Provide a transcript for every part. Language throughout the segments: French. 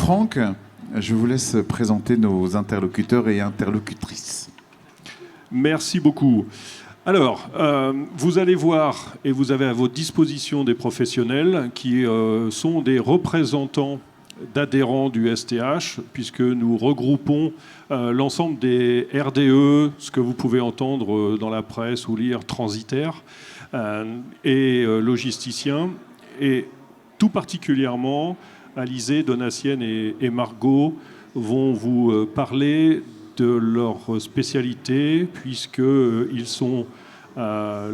Franck, je vous laisse présenter nos interlocuteurs et interlocutrices. Merci beaucoup. Alors, vous allez voir, et vous avez à votre disposition des professionnels qui sont des représentants d'adhérents du STH, puisque nous regroupons l'ensemble des RDE, ce que vous pouvez entendre dans la presse ou lire, transitaires, et logisticiens, et tout particulièrement, Alizée, Donatienne et Margot vont vous parler de leur spécialité, puisqu'ils sont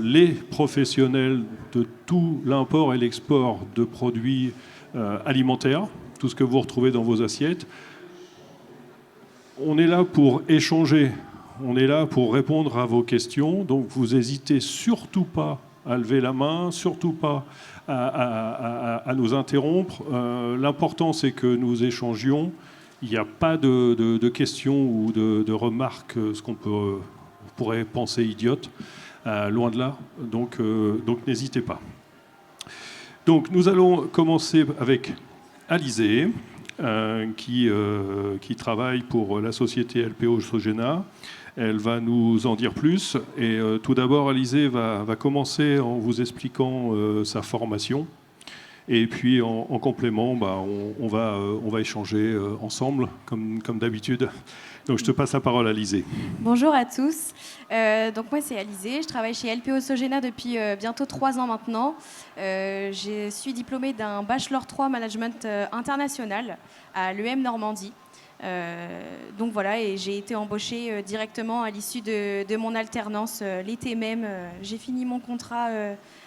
les professionnels de tout l'import et l'export de produits alimentaires, tout ce que vous retrouvez dans vos assiettes. On est là pour échanger, on est là pour répondre à vos questions, donc vous n'hésitez surtout pas à lever la main, surtout pas à nous interrompre. L'important, c'est que nous échangions. Il n'y a pas de questions ou de remarques, ce qu'on pourrait penser idiotes, loin de là. Donc n'hésitez pas. Donc nous allons commencer avec Alizée, qui travaille pour la société LPO Sogena. Elle va nous en dire plus. Et tout d'abord, Alizée va commencer en vous expliquant sa formation. Et puis en complément, on va échanger ensemble, comme d'habitude. Donc je te passe la parole, Alizée. Bonjour à tous. Donc moi c'est Alizée, je travaille chez LPO Sogena depuis bientôt 3 ans maintenant. Je suis diplômée d'un Bachelor 3 Management International à l'EM Normandie. Donc voilà, et j'ai été embauchée directement à l'issue de mon alternance l'été même. J'ai fini mon contrat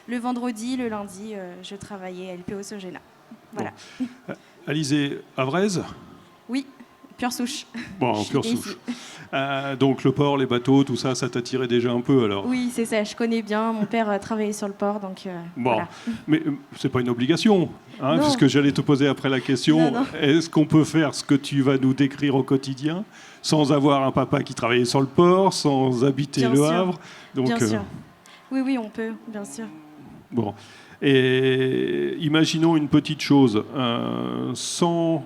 le vendredi, le lundi, je travaillais à LPO Sogena. Voilà. Bon. Alizée, Avraise ? Oui, pure souche. Bon, pure souche. Donc le port, les bateaux, tout ça, ça t'attirait déjà un peu alors ? Oui, c'est ça, je connais bien. Mon père travaillait sur le port, donc bon, voilà. Mais c'est pas une obligation, hein, puisque j'allais te poser après la question. Non. Est-ce qu'on peut faire ce que tu vas nous décrire au quotidien sans avoir un papa qui travaillait sur le port, sans habiter bien Le sûr. Havre ? Donc, bien sûr. Oui, on peut, bien sûr. Bon, et imaginons une petite chose, sans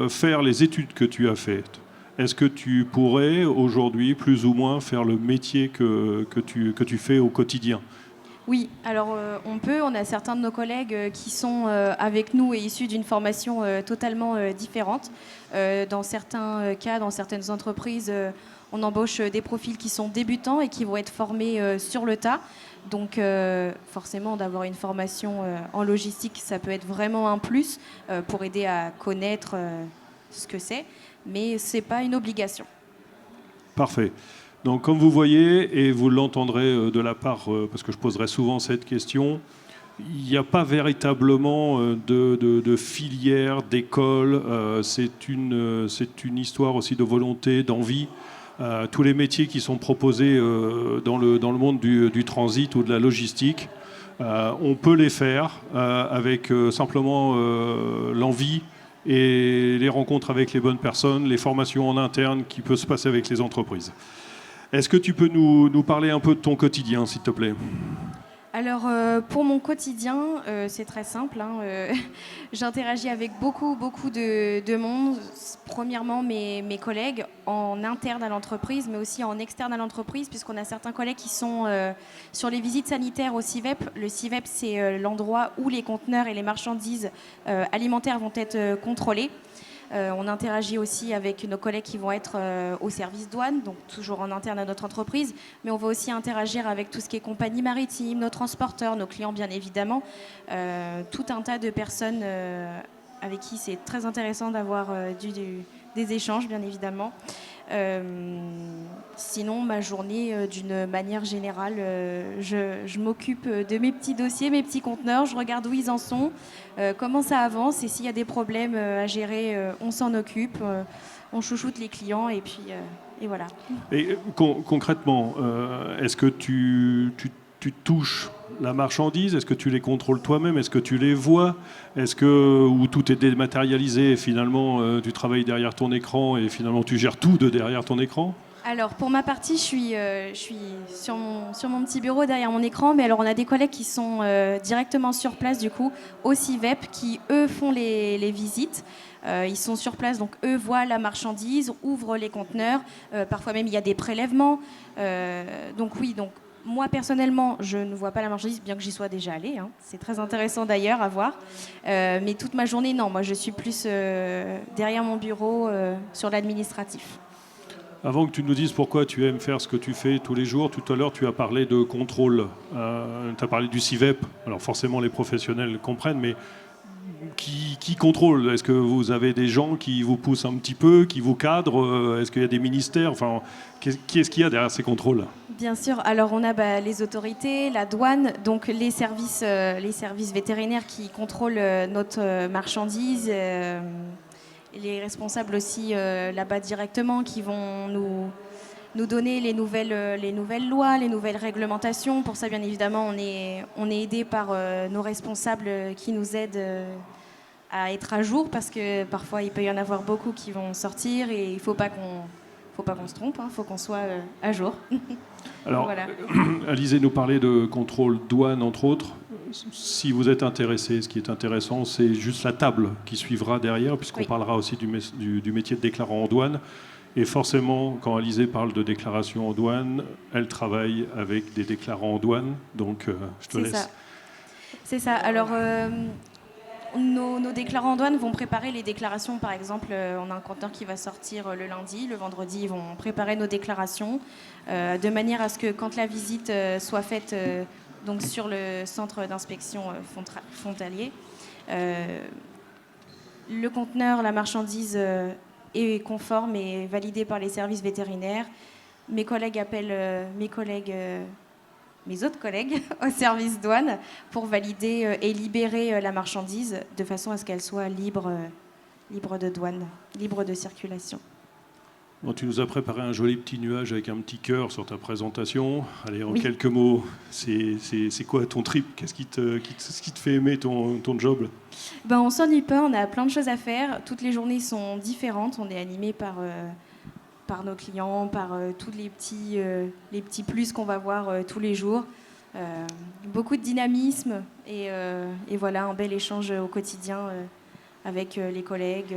faire les études que tu as faites. Est-ce que tu pourrais aujourd'hui plus ou moins faire le métier que tu fais au quotidien ? Oui, alors on a certains de nos collègues qui sont avec nous et issus d'une formation totalement différente. Dans certains cas, dans certaines entreprises, on embauche des profils qui sont débutants et qui vont être formés sur le tas. Donc forcément, d'avoir une formation en logistique, ça peut être vraiment un plus pour aider à connaître ce que c'est, mais ce n'est pas une obligation. Parfait. Donc comme vous voyez, et vous l'entendrez de la part, parce que je poserai souvent cette question, il n'y a pas véritablement de filière, d'école. C'est une histoire aussi de volonté, d'envie. Tous les métiers qui sont proposés dans le monde du transit ou de la logistique, on peut les faire avec simplement l'envie et les rencontres avec les bonnes personnes, les formations en interne qui peuvent se passer avec les entreprises. Est-ce que tu peux nous parler un peu de ton quotidien, s'il te plaît ? Alors, pour mon quotidien, c'est très simple. J'interagis avec beaucoup de monde. Premièrement, mes collègues en interne à l'entreprise, mais aussi en externe à l'entreprise, puisqu'on a certains collègues qui sont sur les visites sanitaires au CIVEP. Le CIVEP, c'est l'endroit où les conteneurs et les marchandises alimentaires vont être contrôlés. On interagit aussi avec nos collègues qui vont être au service douane, donc toujours en interne à notre entreprise, mais on va aussi interagir avec tout ce qui est compagnie maritime, nos transporteurs, nos clients bien évidemment, tout un tas de personnes avec qui c'est très intéressant d'avoir des échanges bien évidemment. Sinon, ma journée, d'une manière générale, je m'occupe de mes petits dossiers, mes petits conteneurs, je regarde où ils en sont, comment ça avance, et s'il y a des problèmes à gérer, on s'en occupe, on chouchoute les clients, et puis et voilà. Et concrètement, est-ce que tu touches la marchandise? Est-ce que tu les contrôles toi-même? Est-ce que tu les vois? Ou tout est dématérialisé et finalement tu travailles derrière ton écran et finalement tu gères tout de derrière ton écran? Alors, pour ma partie, je suis sur mon petit bureau derrière mon écran, mais alors on a des collègues qui sont directement sur place, du coup, au CIVEP, qui, eux, font les visites. Ils sont sur place, donc eux voient la marchandise, ouvrent les conteneurs. Parfois même, il y a des prélèvements. Donc oui, donc moi, personnellement, je ne vois pas la marchandise, bien que j'y sois déjà allée. Hein. C'est très intéressant d'ailleurs à voir. Mais toute ma journée, non. Moi, je suis plus derrière mon bureau, sur l'administratif. Avant que tu nous dises pourquoi tu aimes faire ce que tu fais tous les jours, tout à l'heure tu as parlé de contrôle, tu as parlé du CIVEP, alors forcément les professionnels comprennent, mais qui contrôle? Est-ce que vous avez des gens qui vous poussent un petit peu, qui vous cadrent? Est-ce qu'il y a des ministères? Enfin, qui est-ce qu'il y a derrière ces contrôles? Bien sûr. Alors, on a les autorités, la douane, donc les services vétérinaires qui contrôlent notre marchandise. Les responsables aussi là-bas directement qui vont nous donner les nouvelles lois, les nouvelles réglementations. Pour ça, bien évidemment, on est aidé par nos responsables qui nous aident à être à jour parce que parfois, il peut y en avoir beaucoup qui vont sortir et il ne faut pas qu'on se trompe, il faut qu'on soit à jour. Alors, voilà. Alizé nous parlait de contrôle douane, entre autres. Si vous êtes intéressé, ce qui est intéressant, c'est juste la table qui suivra derrière, puisqu'on parlera aussi du métier de déclarant en douane. Et forcément, quand Alizé parle de déclaration en douane, elle travaille avec des déclarants en douane. Donc, je te laisse. C'est ça. Alors, nos déclarants en douane vont préparer les déclarations. Par exemple, on a un conteneur qui va sortir le lundi. Le vendredi, ils vont préparer nos déclarations de manière à ce que quand la visite soit faite donc sur le centre d'inspection frontalier, le conteneur, la marchandise est conforme et validé par les services vétérinaires. Mes collègues appellent mes autres collègues au service douane pour valider et libérer la marchandise de façon à ce qu'elle soit libre de douane, libre de circulation. Bon, tu nous as préparé un joli petit nuage avec un petit cœur sur ta présentation. Allez, en quelques mots, c'est quoi ton trip? Qu'est-ce qui te fait aimer ton job? Ben, on s'ennuie pas, on a plein de choses à faire. Toutes les journées sont différentes. On est animé par nos clients, par tous les petits plus qu'on va voir tous les jours. Beaucoup de dynamisme et voilà, un bel échange au quotidien avec les collègues,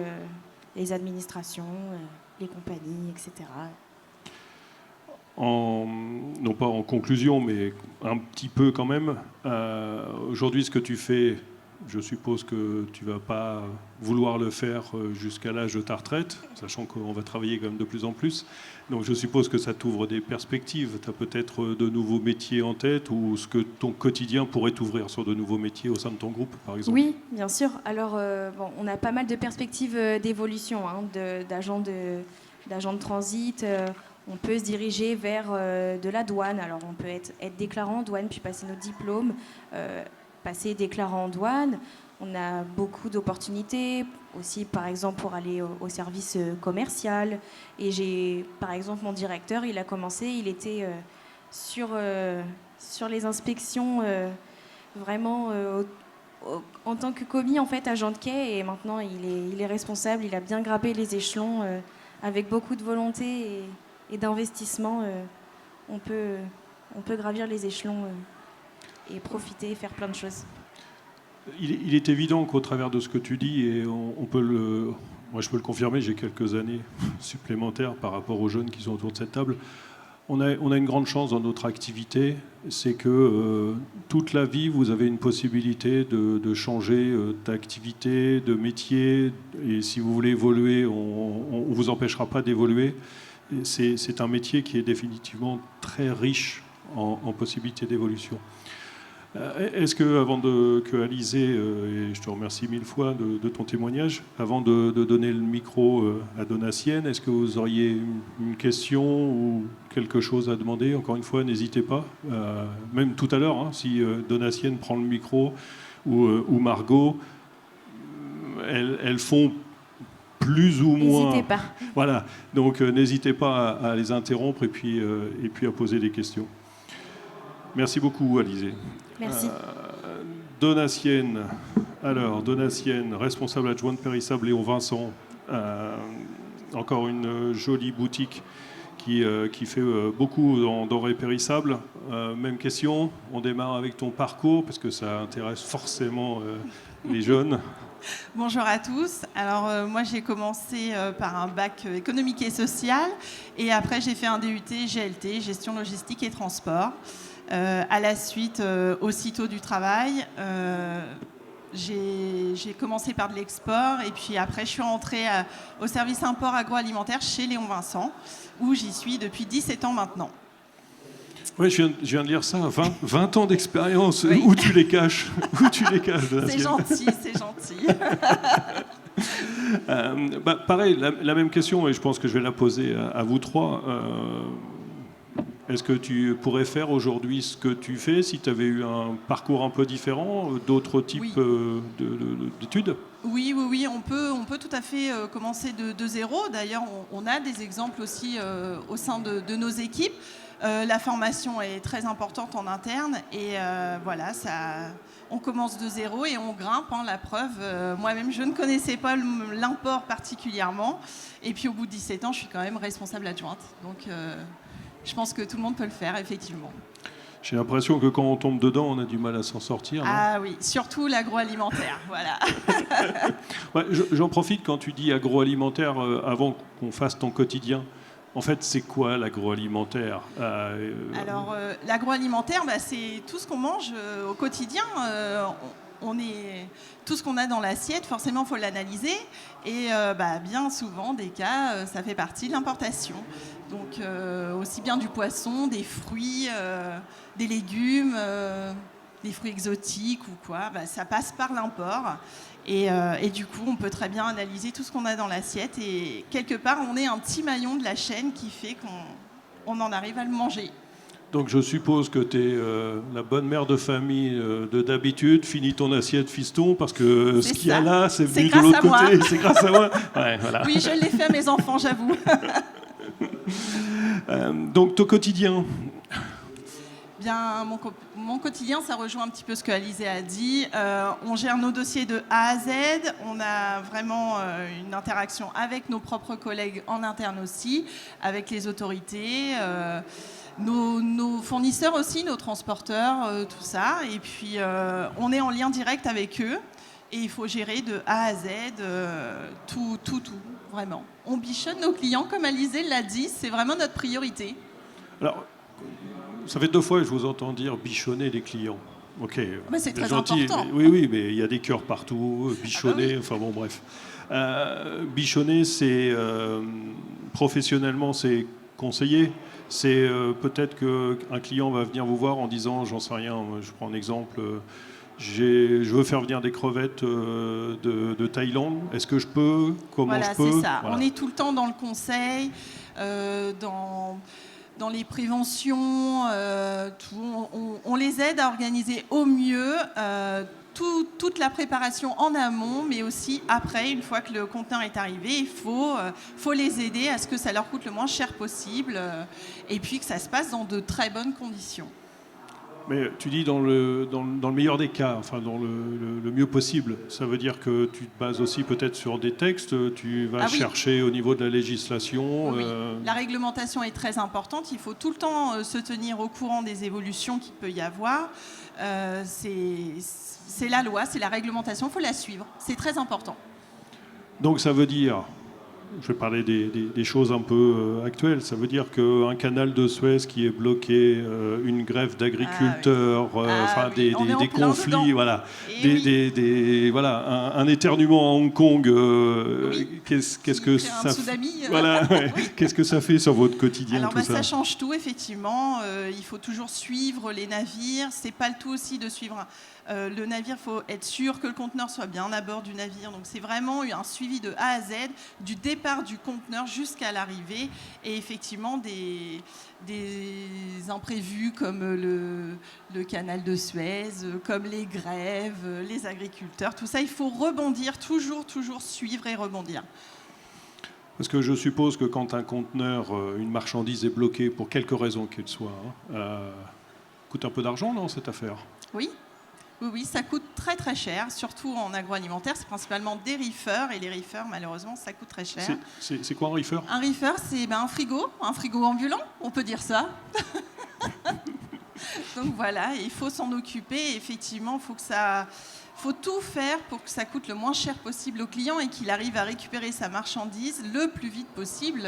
les administrations, les compagnies, etc. Non pas en conclusion, mais un petit peu quand même. Aujourd'hui, ce que tu fais, je suppose que tu ne vas pas vouloir le faire jusqu'à l'âge de ta retraite, sachant qu'on va travailler quand même de plus en plus. Donc je suppose que ça t'ouvre des perspectives. Tu as peut-être de nouveaux métiers en tête ou ce que ton quotidien pourrait t'ouvrir sur de nouveaux métiers au sein de ton groupe, par exemple? Oui, bien sûr. Alors, on a pas mal de perspectives d'évolution, d'agents de transit. On peut se diriger vers de la douane. Alors, on peut être déclarant en douane, puis passer notre diplôme, passer déclarant en douane. On a beaucoup d'opportunités aussi, par exemple, pour aller au service commercial. Et par exemple, mon directeur, il a commencé, il était sur les inspections vraiment en tant que commis, en fait, agent de quai. Et maintenant, il est responsable, il a bien grimpé les échelons avec beaucoup de volonté et d'investissement. On peut gravir les échelons et profiter, faire plein de choses. Il est évident qu'au travers de ce que tu dis, et moi je peux le confirmer, j'ai quelques années supplémentaires par rapport aux jeunes qui sont autour de cette table, on a une grande chance dans notre activité, c'est que toute la vie, vous avez une possibilité de changer d'activité, de métier, et si vous voulez évoluer, on ne vous empêchera pas d'évoluer. C'est un métier qui est définitivement très riche en possibilités d'évolution. Est-ce que, avant que Alizé, et je te remercie mille fois de ton témoignage, avant de donner le micro à Donatienne, est-ce que vous auriez une question ou quelque chose à demander? Encore une fois, n'hésitez pas. Même tout à l'heure, hein, si Donatienne prend le micro ou Margot, elles font plus ou moins... N'hésitez pas. Voilà, donc n'hésitez pas à les interrompre et puis à poser des questions. Merci beaucoup, Alizé. Merci. Donatienne, responsable adjointe périssable Léon Vincent, encore une jolie boutique qui fait beaucoup en denrées périssables. Même question, on démarre avec ton parcours, parce que ça intéresse forcément les jeunes. Bonjour à tous. Alors moi j'ai commencé par un bac économique et social et après j'ai fait un DUT GLT, gestion logistique et transport. À la suite, aussitôt du travail, j'ai commencé par de l'export et puis après je suis rentrée au service import agroalimentaire chez Léon Vincent où j'y suis depuis 17 ans maintenant. Oui, je viens de lire ça, 20 ans d'expérience. Oui. Où tu les caches? Où tu les caches? C'est gentil, c'est gentil. Pareil, la même question, et je pense que je vais la poser à vous trois. Est-ce que tu pourrais faire aujourd'hui ce que tu fais si tu avais eu un parcours un peu différent, d'autres types d'études? Oui, on peut tout à fait commencer de zéro. D'ailleurs, on a des exemples aussi au sein de nos équipes. La formation est très importante en interne et voilà, on commence de zéro et on grimpe. La preuve, moi-même, je ne connaissais pas l'import particulièrement. Et puis au bout de 17 ans, je suis quand même responsable adjointe. Donc je pense que tout le monde peut le faire, effectivement. J'ai l'impression que quand on tombe dedans, on a du mal à s'en sortir. Non? Ah oui, surtout l'agroalimentaire, voilà. Ouais, j'en profite quand tu dis agroalimentaire, avant qu'on fasse ton quotidien. En fait, c'est quoi l'agroalimentaire? Alors, l'agroalimentaire, c'est tout ce qu'on mange au quotidien. Tout ce qu'on a dans l'assiette, forcément, il faut l'analyser. Et bien souvent, des cas, ça fait partie de l'importation. Donc, aussi bien du poisson, des fruits, des légumes, des fruits exotiques ou quoi, ça passe par l'import. Et du coup, on peut très bien analyser tout ce qu'on a dans l'assiette. Et quelque part, on est un petit maillon de la chaîne qui fait qu'on en arrive à le manger. Donc je suppose que tu es la bonne mère de famille d'habitude. Finis ton assiette, fiston, parce que ce qu'il y a là, c'est venu de l'autre côté. C'est grâce à moi. Ouais, voilà. Oui, je l'ai fait à mes enfants, j'avoue. Donc ton quotidien? Bien, mon quotidien, ça rejoint un petit peu ce que Alizé a dit. On gère nos dossiers de A à Z. On a vraiment une interaction avec nos propres collègues en interne aussi, avec les autorités, nos fournisseurs aussi, nos transporteurs, tout ça. Et puis, on est en lien direct avec eux. Et il faut gérer de A à Z tout, vraiment. On bichonne nos clients, comme Alizé l'a dit, c'est vraiment notre priorité. Alors, ça fait 2 fois que je vous entends dire bichonner les clients. Ok. Mais c'est très gentil, important. Oui, mais il y a des cœurs partout. Bichonner, enfin bon, bref. Bichonner, c'est professionnellement, c'est conseiller. C'est peut-être qu'un client va venir vous voir en disant, j'en sais rien, je prends un exemple, je veux faire venir des crevettes de Thaïlande. Est-ce que je peux? Comment je peux? C'est ça. Voilà. On est tout le temps dans le conseil, dans les préventions, on les aide à organiser au mieux toute la préparation en amont, mais aussi après, une fois que le conteneur est arrivé, il faut les aider à ce que ça leur coûte le moins cher possible et puis que ça se passe dans de très bonnes conditions. Mais tu dis dans le meilleur des cas, enfin dans le mieux possible. Ça veut dire que tu te bases aussi peut-être sur des textes, tu vas chercher au niveau de la législation. Oui. La réglementation est très importante. Il faut tout le temps se tenir au courant des évolutions qu'il peut y avoir. C'est la loi, c'est la réglementation, il faut la suivre. C'est très important. Donc ça veut dire, je vais parler des choses un peu actuelles, ça veut dire qu'un canal de Suez qui est bloqué, une grève d'agriculteurs, des conflits, voilà, un éternuement à Hong Kong, qu'est-ce que ça fait? Voilà, qu'est-ce que ça fait sur votre quotidien? Alors tout ça change tout, effectivement. Il faut toujours suivre les navires. C'est pas le tout aussi de suivre le navire. Il faut être sûr que le conteneur soit bien à bord du navire. Donc c'est vraiment un suivi de A à Z, du départ du conteneur jusqu'à l'arrivée. Et effectivement, des imprévus comme le canal de Suez, comme les grèves, les agriculteurs, tout ça, il faut rebondir, toujours suivre et rebondir. Parce que je suppose que quand un conteneur, une marchandise est bloquée pour quelque raison qu'elle soit, coûte un peu d'argent, non, cette affaire? Oui. Oui, oui, ça coûte très très cher, surtout en agroalimentaire. C'est principalement des reefers et les reefers, malheureusement, ça coûte très cher. C'est quoi un reefer? Un reefer, c'est un frigo ambulant, on peut dire ça. Donc voilà, il faut s'en occuper. Effectivement, faut tout faire pour que ça coûte le moins cher possible au client et qu'il arrive à récupérer sa marchandise le plus vite possible,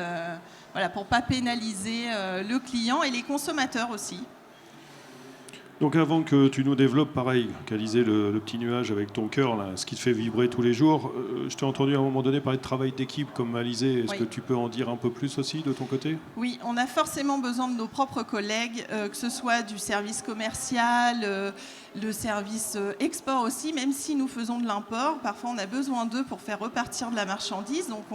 voilà, pour ne pas pénaliser le client et les consommateurs aussi. Donc avant que tu nous développes, pareil, qu'Alizé, le petit nuage avec ton cœur, là, ce qui te fait vibrer tous les jours, je t'ai entendu à un moment donné parler de travail d'équipe comme Alizé. Est-ce que tu peux en dire un peu plus aussi de ton côté? Oui, on a forcément besoin de nos propres collègues, que ce soit du service commercial, le service export aussi, même si nous faisons de l'import, parfois on a besoin d'eux pour faire repartir de la marchandise. Donc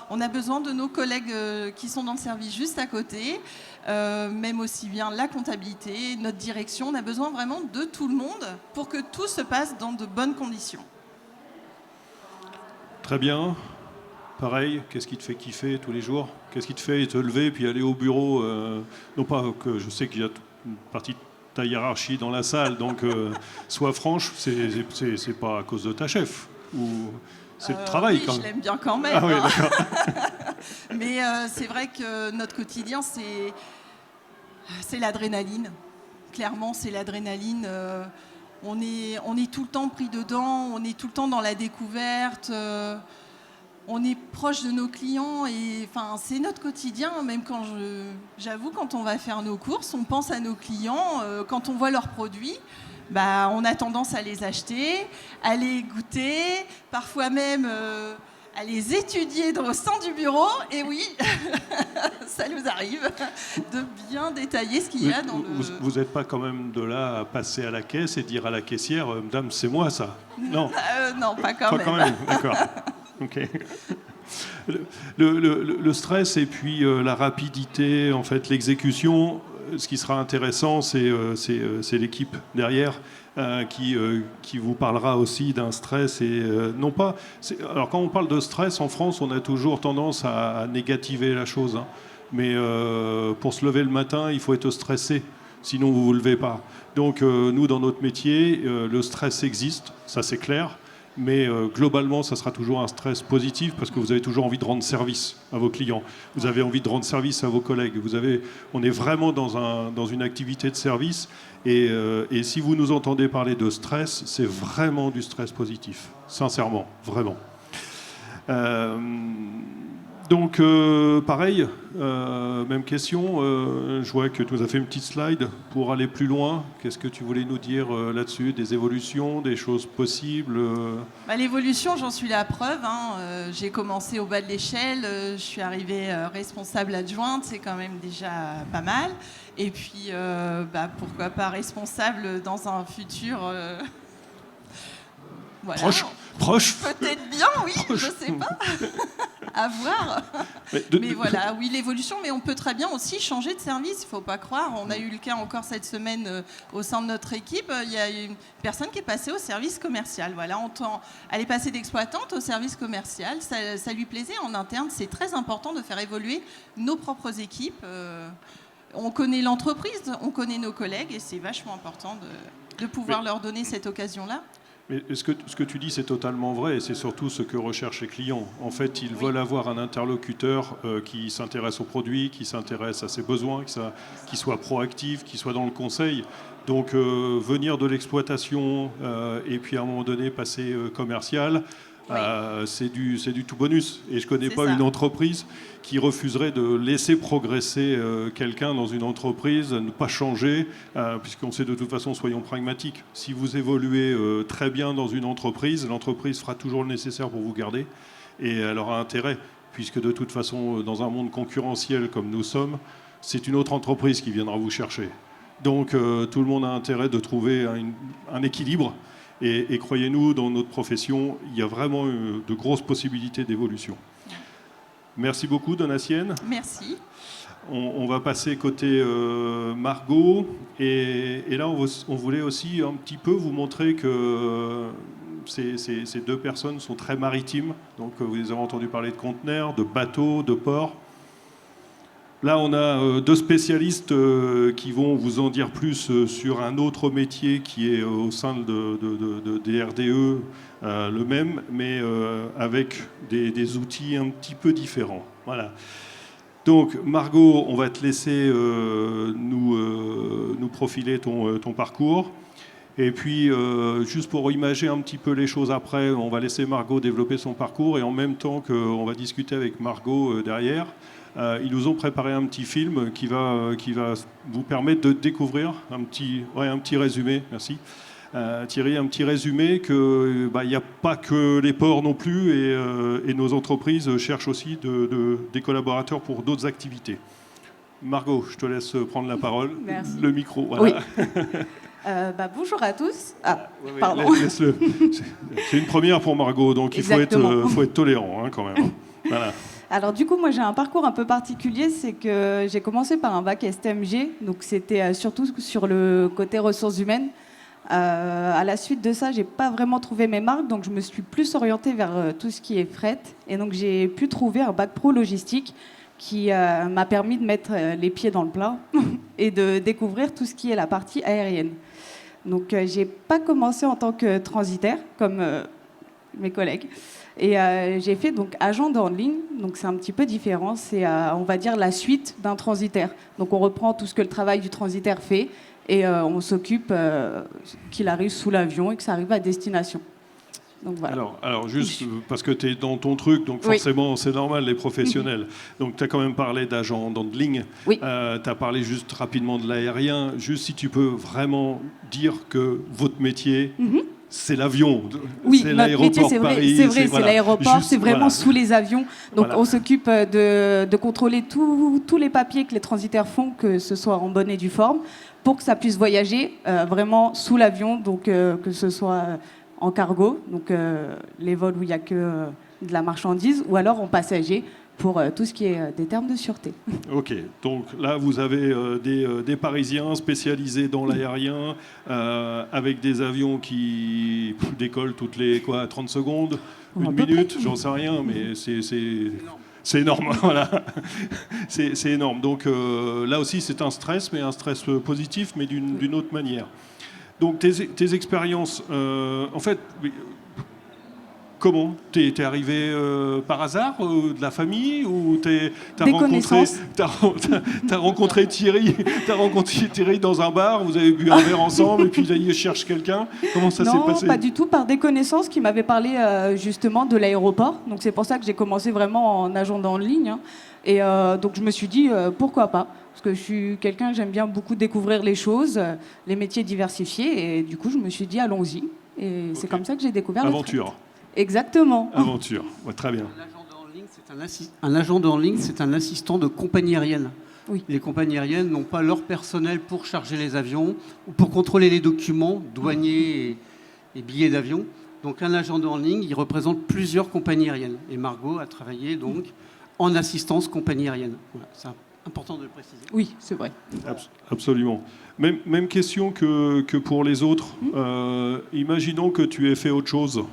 on a besoin de nos collègues qui sont dans le service juste à côté, même aussi bien la comptabilité, notre direction. On a besoin vraiment de tout le monde pour que tout se passe dans de bonnes conditions. Très bien. Pareil, qu'est-ce qui te fait kiffer tous les jours? Qu'est-ce qui te fait te lever puis aller au bureau? Non pas que je sais qu'il y a une partie de ta hiérarchie dans la salle, donc sois franche, c'est pas à cause de ta chef ou c'est le travail oui, quand même. Je l'aime bien quand même. Ah oui, hein. d'accord. Mais c'est vrai que notre quotidien, c'est l'adrénaline. Clairement, c'est l'adrénaline. On est tout le temps pris dedans, on est tout le temps dans la découverte. On est proche de nos clients et c'est notre quotidien. Même j'avoue, quand on va faire nos courses, on pense à nos clients. Quand on voit leurs produits, on a tendance à les acheter, à les goûter, parfois même à les étudier au sein du bureau. Et oui, ça nous arrive de bien détailler ce qu'il y a dans le... Vous n'êtes pas quand même de là à passer à la caisse et dire à la caissière, Madame, c'est moi ça? Non. Non, pas quand même. D'accord. Ok. Le stress et puis la rapidité, en fait, l'exécution, ce qui sera intéressant, c'est l'équipe derrière qui vous parlera aussi d'un stress. Et non pas. Alors, quand on parle de stress en France, on a toujours tendance à négativer la chose. Hein. Mais pour se lever le matin, il faut être stressé. Sinon, vous ne vous levez pas. Donc, nous, dans notre métier, le stress existe, ça c'est clair. Mais globalement, ça sera toujours un stress positif parce que vous avez toujours envie de rendre service à vos clients. Vous avez envie de rendre service à vos collègues. On est vraiment dans une activité de service. Et si vous nous entendez parler de stress, c'est vraiment du stress positif. Sincèrement, vraiment. Donc, pareil, même question. Je vois que tu nous as fait une petite slide pour aller plus loin. Qu'est-ce que tu voulais nous dire là-dessus? Des évolutions, des choses possibles? L'évolution, j'en suis la preuve. Hein. J'ai commencé au bas de l'échelle. Je suis arrivée responsable adjointe. C'est quand même déjà pas mal. Et puis, pourquoi pas responsable dans un futur... Voilà. Proche. Peut-être bien, oui, proche. Je sais pas. À voir. Mais voilà, oui, l'évolution, mais on peut très bien aussi changer de service, il ne faut pas croire. On a eu le cas encore cette semaine au sein de notre équipe. Il y a une personne qui est passée au service commercial. Voilà, elle est passée d'exploitante au service commercial. Ça lui plaisait en interne. C'est très important de faire évoluer nos propres équipes. On connaît l'entreprise, on connaît nos collègues et c'est vachement important de pouvoir leur donner cette occasion-là. Mais ce que tu dis, c'est totalement vrai et c'est surtout ce que recherchent les clients. En fait, ils veulent avoir un interlocuteur qui s'intéresse aux produits, qui s'intéresse à ses besoins, qui soit proactif, qui soit dans le conseil. Donc, venir de l'exploitation et puis à un moment donné passer commercial, c'est du tout bonus. Et je ne connais pas une entreprise qui refuserait de laisser progresser quelqu'un dans une entreprise, ne pas changer, puisqu'on sait de toute façon, soyons pragmatiques. Si vous évoluez très bien dans une entreprise, l'entreprise fera toujours le nécessaire pour vous garder et elle aura intérêt, puisque de toute façon, dans un monde concurrentiel comme nous sommes, c'est une autre entreprise qui viendra vous chercher. Donc tout le monde a intérêt de trouver un équilibre. Et croyez-nous, dans notre profession, il y a vraiment de grosses possibilités d'évolution. Merci beaucoup, Donatienne. Merci. On va passer côté Margot. Et là, on voulait aussi un petit peu vous montrer que ces deux personnes sont très maritimes. Donc, vous les avez entendu parler de conteneurs, de bateaux, de ports. Là, on a deux spécialistes qui vont vous en dire plus sur un autre métier qui est au sein des RDE, le même, mais avec des outils un petit peu différents. Voilà. Donc, Margot, on va te laisser nous profiler ton parcours. Et puis, juste pour imager un petit peu les choses après, on va laisser Margot développer son parcours. Et en même temps qu'on va discuter avec Margot derrière, ils nous ont préparé un petit film qui va vous permettre de découvrir un petit résumé. Merci. Thierry, un petit résumé qu'il n'y a pas que les ports non plus et nos entreprises cherchent aussi des collaborateurs pour d'autres activités. Margot, je te laisse prendre la parole. Merci. Le micro. Voilà. Oui. Bonjour à tous. Pardon. Laisse-le. C'est une première pour Margot, donc il faut être tolérant quand même. Voilà. Alors du coup, moi j'ai un parcours un peu particulier, c'est que j'ai commencé par un bac STMG, donc c'était surtout sur le côté ressources humaines. À la suite de ça, j'ai pas vraiment trouvé mes marques, donc je me suis plus orientée vers tout ce qui est fret, et donc j'ai pu trouver un bac pro logistique qui m'a permis de mettre les pieds dans le plat et de découvrir tout ce qui est la partie aérienne. Donc j'ai pas commencé en tant que transitaire comme mes collègues. Et j'ai fait donc agent de handling, donc c'est un petit peu différent, c'est on va dire la suite d'un transitaire. Donc on reprend tout ce que le travail du transitaire fait et on s'occupe qu'il arrive sous l'avion et que ça arrive à destination. Donc voilà. Alors juste parce que tu es dans ton truc, donc forcément c'est normal les professionnels. Donc tu as quand même parlé d'agent handling, oui. Tu as parlé juste rapidement de l'aérien, juste si tu peux vraiment dire que votre métier... C'est l'avion, oui, c'est notre métier, c'est vrai, Paris, c'est l'aéroport, c'est vraiment sous les avions. Donc on s'occupe de contrôler tous les papiers que les transitaires font, que ce soit en bonne et due forme, pour que ça puisse voyager vraiment sous l'avion, donc que ce soit en cargo, donc les vols où il n'y a que de la marchandise, ou alors en passager, pour tout ce qui est des termes de sûreté. Ok, donc là vous avez des Parisiens spécialisés dans l'aérien, avec des avions qui décollent toutes les 30 secondes, une minute, j'en sais rien, mais c'est énorme. Voilà. C'est énorme. Donc là aussi c'est un stress, mais un stress positif, mais d'une autre manière. Donc tes expériences, en fait... Comment ? T'es arrivé par hasard, de la famille, ou t'as rencontré Thierry, dans un bar, vous avez bu un verre ensemble et puis il a dit je cherche quelqu'un. Comment ça s'est passé ? Non, pas du tout, par des connaissances qui m'avaient parlé justement de l'aéroport. Donc c'est pour ça que j'ai commencé vraiment en agent en ligne. Hein. Et donc je me suis dit pourquoi pas ? Parce que je suis quelqu'un, j'aime bien beaucoup découvrir les choses, les métiers diversifiés. Et du coup je me suis dit allons-y. Et c'est comme ça que j'ai découvert Aventure. Exactement. Aventure, ouais, très bien. Un agent de handling, c'est un assistant de compagnie aérienne. Oui. Les compagnies aériennes n'ont pas leur personnel pour charger les avions ou pour contrôler les documents douaniers et billets d'avion. Donc un agent de handling, il représente plusieurs compagnies aériennes. Et Margot a travaillé donc en assistance compagnie aérienne. Voilà, c'est important de le préciser. Oui, c'est vrai. Absolument. Même question que pour les autres. Imaginons que tu aies fait autre chose.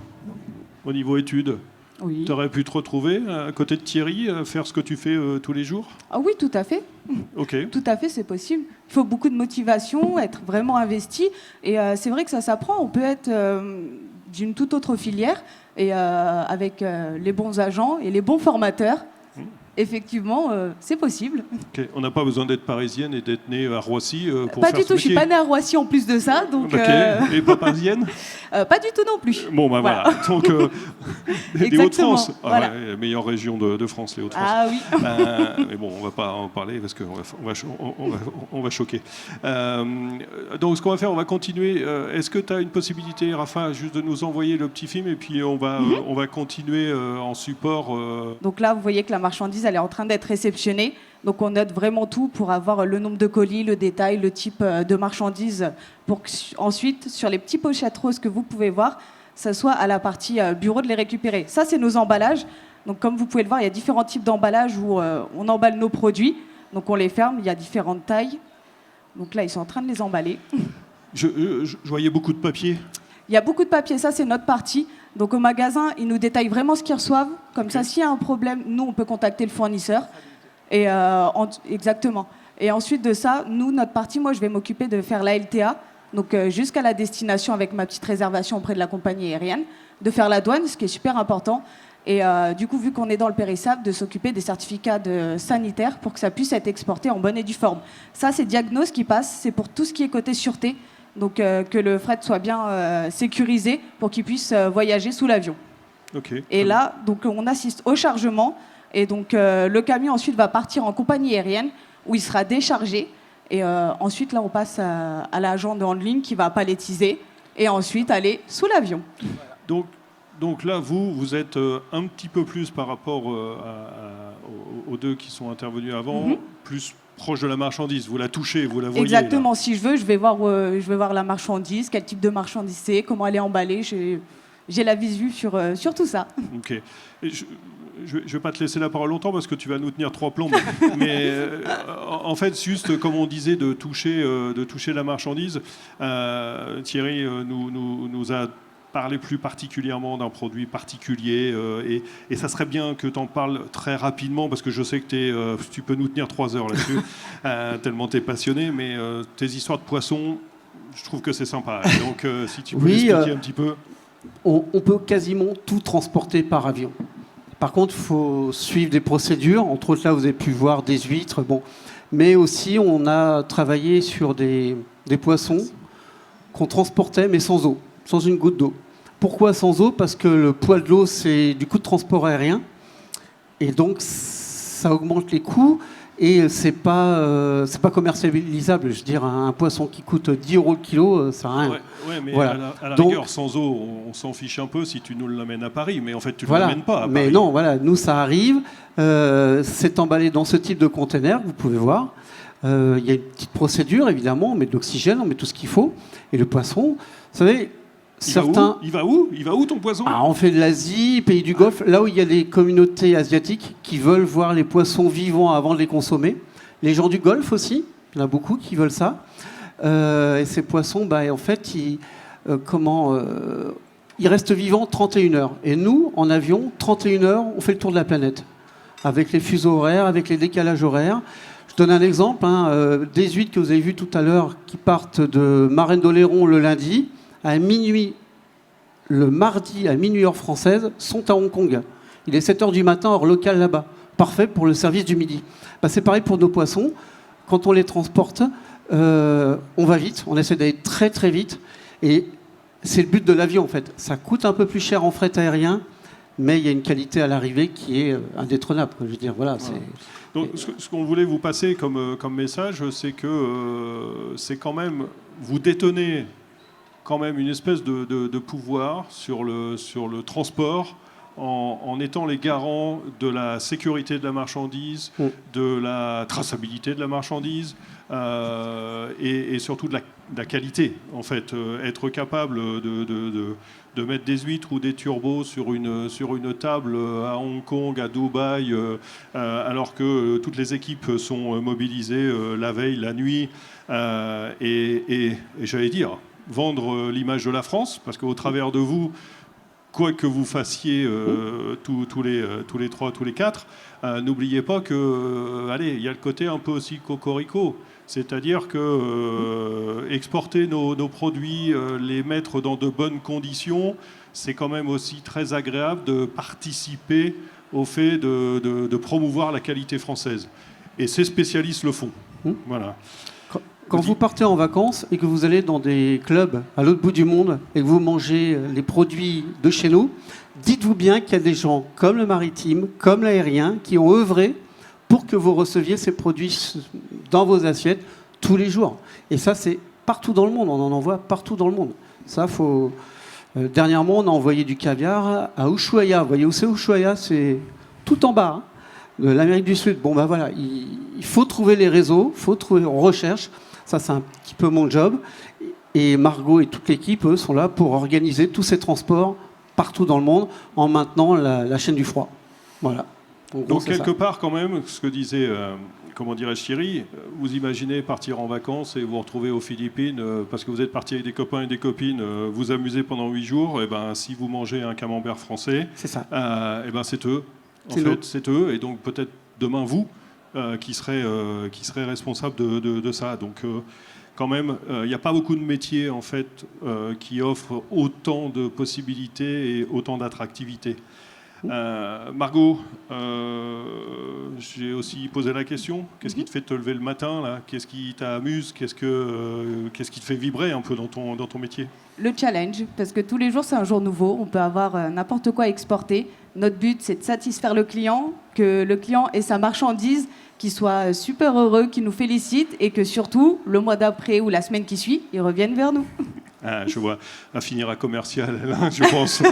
Au niveau études, oui. Tu aurais pu te retrouver à côté de Thierry, faire ce que tu fais tous les jours ? Ah oui, tout à fait. Ok. Tout à fait, c'est possible. Il faut beaucoup de motivation, être vraiment investi. Et c'est vrai que ça s'apprend. On peut être d'une toute autre filière et avec les bons agents et les bons formateurs. Effectivement, c'est possible. Okay. On n'a pas besoin d'être parisienne et d'être née à Roissy pour pas faire du ce tout, métier. je suis pas née à Roissy en plus de ça. Donc, Et pas parisienne pas du tout non plus. Bon, ben voilà. Donc, des Hauts-de-France. Voilà. Ouais, meilleure région de France, les Hauts-de-France. Ah oui. Mais bon, on va pas en parler parce qu'on va choquer. Donc, ce qu'on va faire, on va continuer. Est-ce que tu as une possibilité, Rafa, juste de nous envoyer le petit film et puis on va continuer en support Donc là, vous voyez que la marchandise, elle est en train d'être réceptionnée. Donc on note vraiment tout pour avoir le nombre de colis, le détail, le type de marchandise, pour que ensuite, sur les petits pochettes roses que vous pouvez voir, ça soit à la partie bureau de les récupérer. Ça, c'est nos emballages. Donc comme vous pouvez le voir, il y a différents types d'emballages où on emballe nos produits. Donc on les ferme, il y a différentes tailles. Donc là, ils sont en train de les emballer. Je voyais beaucoup de papier. Il y a beaucoup de papier, ça c'est notre partie. Donc au magasin, ils nous détaillent vraiment ce qu'ils reçoivent. Comme ça, s'il y a un problème, nous, on peut contacter le fournisseur. Et, exactement. Et ensuite de ça, nous, notre partie, moi, je vais m'occuper de faire la LTA, donc jusqu'à la destination avec ma petite réservation auprès de la compagnie aérienne, de faire la douane, ce qui est super important. Et du coup, vu qu'on est dans le périssable, de s'occuper des certificats sanitaires pour que ça puisse être exporté en bonne et due forme. Ça, c'est Diagnos qui passe, c'est pour tout ce qui est côté sûreté, donc que le fret soit bien sécurisé pour qu'il puisse voyager sous l'avion. Okay. Et là, donc, on assiste au chargement, et donc le camion ensuite va partir en compagnie aérienne, où il sera déchargé, et ensuite là, on passe à l'agent de handling qui va palettiser, et ensuite aller sous l'avion. Donc là, vous êtes un petit peu plus par rapport aux deux qui sont intervenus avant, plus proche de la marchandise. Vous la touchez, vous la voyez. Exactement. Là. Si je veux, je vais voir la marchandise, quel type de marchandise c'est, comment elle est emballée. J'ai la visu sur tout ça. Ok. Et je ne vais pas te laisser la parole longtemps parce que tu vas nous tenir 3 plombs. Mais en fait, juste comme on disait, de toucher la marchandise, Thierry nous a parlé plus particulièrement d'un produit particulier et ça serait bien que tu en parles très rapidement parce que je sais que tu peux nous tenir 3 heures là-dessus, tellement tu es passionné, mais tes histoires de poissons, je trouve que c'est sympa. Et donc, si tu peux expliquer un petit peu. On peut quasiment tout transporter par avion. Par contre, il faut suivre des procédures. Entre autres, là, vous avez pu voir des huîtres. Bon. Mais aussi, on a travaillé sur des poissons qu'on transportait, mais sans eau, sans une goutte d'eau. Pourquoi sans eau ? Parce que le poids de l'eau, c'est du coût de transport aérien. Et donc, ça augmente les coûts. Et c'est pas commercialisable. Je veux dire, un poisson qui coûte 10 € le kilo, ça n'a rien. Ouais, mais voilà. à la Donc, rigueur, sans eau, on s'en fiche un peu si tu nous l'amènes à Paris. Mais en fait, tu ne voilà. l'amènes pas à Paris. Mais non, voilà, nous, ça arrive. C'est emballé dans ce type de container, vous pouvez voir. Il y a une petite procédure, évidemment. On met de l'oxygène, on met tout ce qu'il faut. Et le poisson, vous savez... Il va où ton poisson ? On fait de l'Asie, pays du Golfe, là où il y a des communautés asiatiques qui veulent voir les poissons vivants avant de les consommer. Les gens du Golfe aussi, il y en a beaucoup qui veulent ça. Et ces poissons, en fait, ils restent vivants 31 heures. Et nous, en avion, 31 heures, on fait le tour de la planète. Avec les fuseaux horaires, avec les décalages horaires. Je donne un exemple, des huîtres que vous avez vues tout à l'heure qui partent de Marine d'Oléron le lundi, à minuit, le mardi à minuit heure française, sont à Hong Kong. Il est 7h du matin, heure locale là-bas. Parfait pour le service du midi. C'est pareil pour nos poissons. Quand on les transporte, on va vite, on essaie d'aller très très vite. Et c'est le but de l'avion en fait. Ça coûte un peu plus cher en fret aérien, mais il y a une qualité à l'arrivée qui est indétrônable. Je veux dire, voilà. Donc, ce qu'on voulait vous passer comme message, c'est que c'est quand même, vous détenez quand même une espèce de pouvoir sur le transport en étant les garants de la sécurité de la marchandise, de la traçabilité de la marchandise et surtout de la qualité. En fait, être capable de mettre des huîtres ou des turbos sur une table à Hong Kong, à Dubaï, alors que toutes les équipes sont mobilisées la veille, la nuit, et j'allais dire, vendre l'image de la France, parce qu'au travers de vous, quoi que vous fassiez tous les 3, tous les 4, n'oubliez pas que, il y a le côté un peu aussi cocorico. C'est-à-dire que exporter nos produits, les mettre dans de bonnes conditions, c'est quand même aussi très agréable de participer au fait de promouvoir la qualité française. Et ces spécialistes le font. Voilà. Quand vous partez en vacances et que vous allez dans des clubs à l'autre bout du monde et que vous mangez les produits de chez nous, dites-vous bien qu'il y a des gens comme le maritime, comme l'aérien, qui ont œuvré pour que vous receviez ces produits dans vos assiettes tous les jours. Et ça, c'est partout dans le monde. On en envoie partout dans le monde. Ça, faut... dernièrement, on a envoyé du caviar à Ushuaia. Vous voyez où c'est Ushuaia ? C'est tout en bas, de l'Amérique du Sud. Bon, voilà. Il faut trouver les réseaux, on recherche. Ça, c'est un petit peu mon job. Et Margot et toute l'équipe, eux, sont là pour organiser tous ces transports partout dans le monde en maintenant la chaîne du froid. Voilà. Donc quelque part, quand même, ce que disait, comment dirais-je, Thierry, vous imaginez partir en vacances et vous retrouver aux Philippines parce que vous êtes parti avec des copains et des copines, vous amuser pendant 8 jours, et si vous mangez un camembert français, c'est ça. C'est eux. En fait, c'est eux. Et donc peut-être demain, vous, qui serait responsable de ça. Donc, quand même, il n'y a pas beaucoup de métiers en fait qui offrent autant de possibilités et autant d'attractivité. Margot, j'ai aussi posé la question. Qu'est-ce qui te fait te lever le matin là? Qu'est-ce qui t'amuse? Qu'est-ce qui te fait vibrer un peu dans ton métier? Le challenge, parce que tous les jours, c'est un jour nouveau. On peut avoir n'importe quoi à exporter. Notre but, c'est de satisfaire le client, que le client ait sa marchandise, qu'il soit super heureux, qu'il nous félicite et que surtout, le mois d'après ou la semaine qui suit, il revienne vers nous. Ah, je vois, à finir à commercial, là, je pense.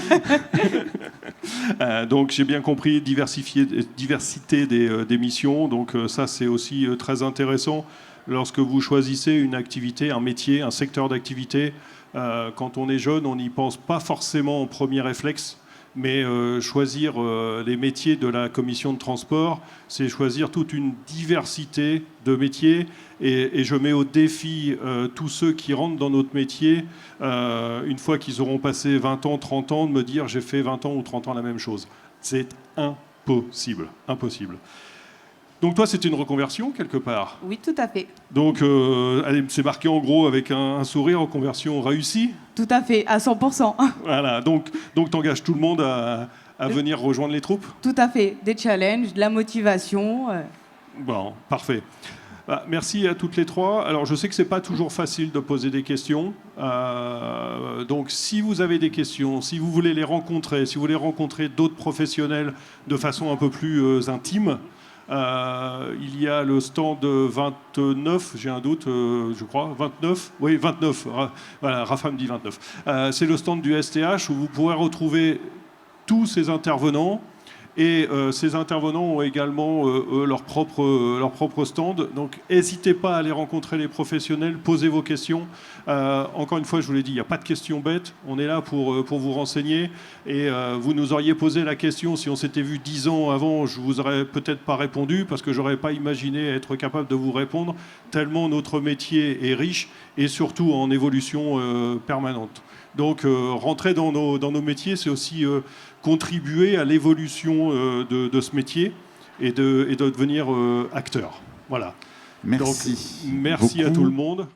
Donc j'ai bien compris, diversité des missions. Donc ça, c'est aussi très intéressant lorsque vous choisissez une activité, un métier, un secteur d'activité. Quand on est jeune, on n'y pense pas forcément en premier réflexe. Mais choisir les métiers de la commission de transport, c'est choisir toute une diversité de métiers. Et je mets au défi tous ceux qui rentrent dans notre métier, une fois qu'ils auront passé 20 ans, 30 ans, de me dire j'ai fait 20 ans ou 30 ans la même chose. C'est impossible, impossible. Donc toi, c'était une reconversion quelque part. Oui, tout à fait. Donc c'est marqué en gros avec un sourire, reconversion réussie. Tout à fait, à 100%. Voilà, donc t'engages tout le monde à venir rejoindre les troupes? Tout à fait, des challenges, de la motivation. Bon, parfait. Merci à toutes les trois. Alors je sais que c'est pas toujours facile de poser des questions. Donc si vous avez des questions, si vous voulez les rencontrer, si vous voulez rencontrer d'autres professionnels de façon un peu plus intime, il y a le stand 29, j'ai un doute, je crois, 29. Oui, 29. Voilà, Rafa me dit 29. C'est le stand du STH où vous pourrez retrouver tous ces intervenants. Et ces intervenants ont également leur propre stand. Donc n'hésitez pas à aller rencontrer les professionnels, posez vos questions. Encore une fois, je vous l'ai dit, il n'y a pas de questions bêtes. On est là pour vous renseigner. Et vous nous auriez posé la question, si on s'était vu 10 ans avant, je ne vous aurais peut-être pas répondu, parce que je n'aurais pas imaginé être capable de vous répondre, tellement notre métier est riche et surtout en évolution permanente. Donc rentrer dans nos métiers, c'est aussi contribuer à l'évolution de ce métier et de devenir acteur. Voilà. Merci. Donc, merci à beaucoup. tout le monde.